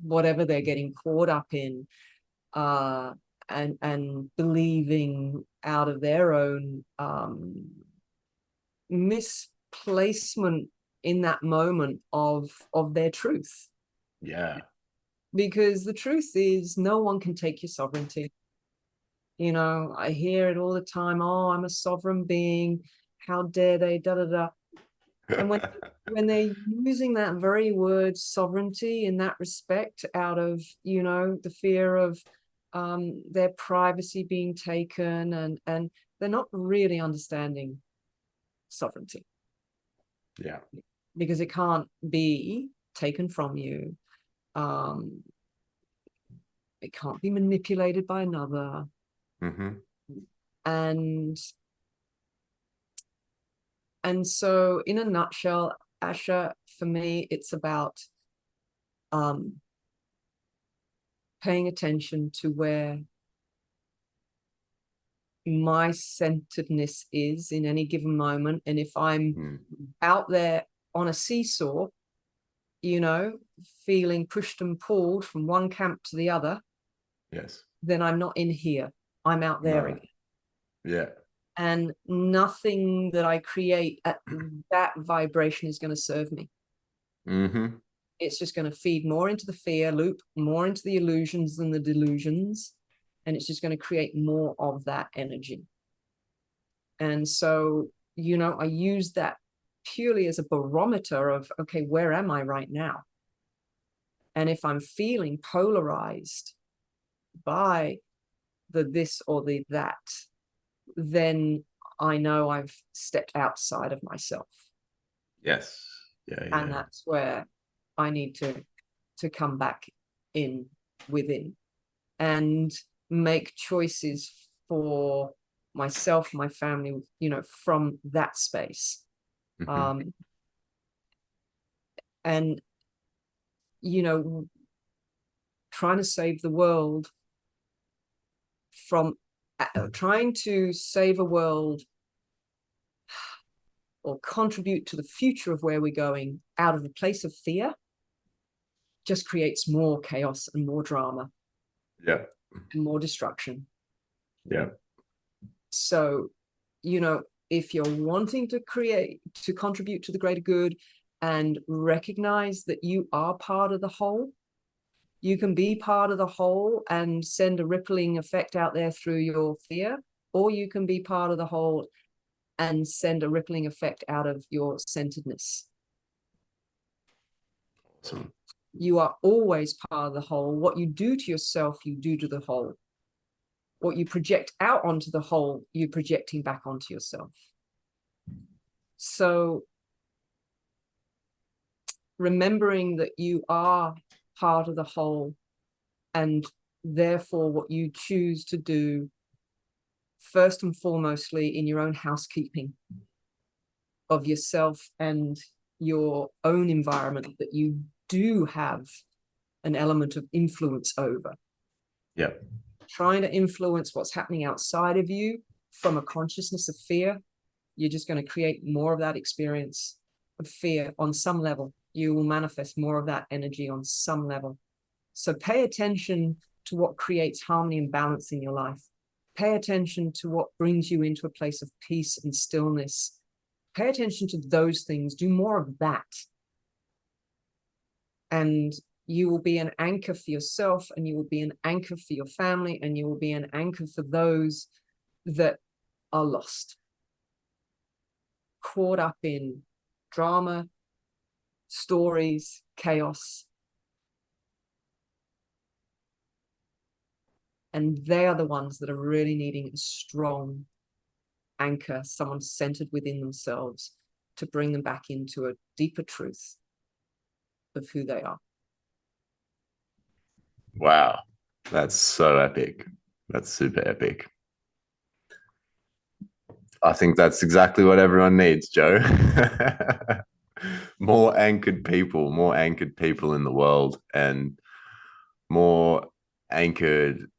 whatever they're getting caught up in, and believing out of their own misplacement in that moment of their truth. Yeah. Because the truth is, no one can take your sovereignty. You know, I hear it all the time. Oh, I'm a sovereign being. How dare they? Da da da. And when they're using that very word sovereignty in that respect, out of, you know, the fear of their privacy being taken, and they're not really understanding sovereignty. Yeah. Because it can't be taken from you. It can't be manipulated by another. Mm-hmm. And so, in a nutshell, Asha, for me, it's about paying attention to where my centeredness is in any given moment. And if I'm out there on a seesaw, you know, feeling pushed and pulled from one camp to the other, Yes. then I'm not in here. I'm out there again. Yeah. And nothing that I create at that vibration is going to serve me. Mm-hmm. It's just going to feed more into the fear loop, more into the illusions than the delusions. And it's just going to create more of that energy. And so, you know, I use that purely as a barometer of, okay, where am I right now? And if I'm feeling polarized by the this or the that, then I know I've stepped outside of myself. Yes. Yeah. And that's where I need to come back in within and make choices for myself, my family, you know, from that space. Mm-hmm. And, you know, trying to save the world from trying to save a world or contribute to the future of where we're going out of a place of fear just creates more chaos and more drama. Yeah. And more destruction. Yeah. So, you know, if you're wanting to contribute to the greater good and recognize that you are part of the whole, you can be part of the whole and send a rippling effect out there through your fear, or you can be part of the whole and send a rippling effect out of your centeredness. Awesome. You are always part of the whole. What you do to yourself, you do to the whole. What you project out onto the whole, you're projecting back onto yourself. So remembering that you are part of the whole, and therefore what you choose to do first and foremostly in your own housekeeping of yourself and your own environment that you do have an element of influence over. Yeah. Trying to influence what's happening outside of you from a consciousness of fear, you're just going to create more of that experience of fear on some level. You will manifest more of that energy on some level. So pay attention to what creates harmony and balance in your life. Pay attention to what brings you into a place of peace and stillness. Pay attention to those things. Do more of that. And you will be an anchor for yourself, and you will be an anchor for your family, and you will be an anchor for those that are lost, caught up in drama, stories, chaos. And they are the ones that are really needing a strong anchor, someone centered within themselves to bring them back into a deeper truth of who they are. Wow. That's so epic. That's super epic. I think that's exactly what everyone needs, Jo. More anchored people in the world, and more anchored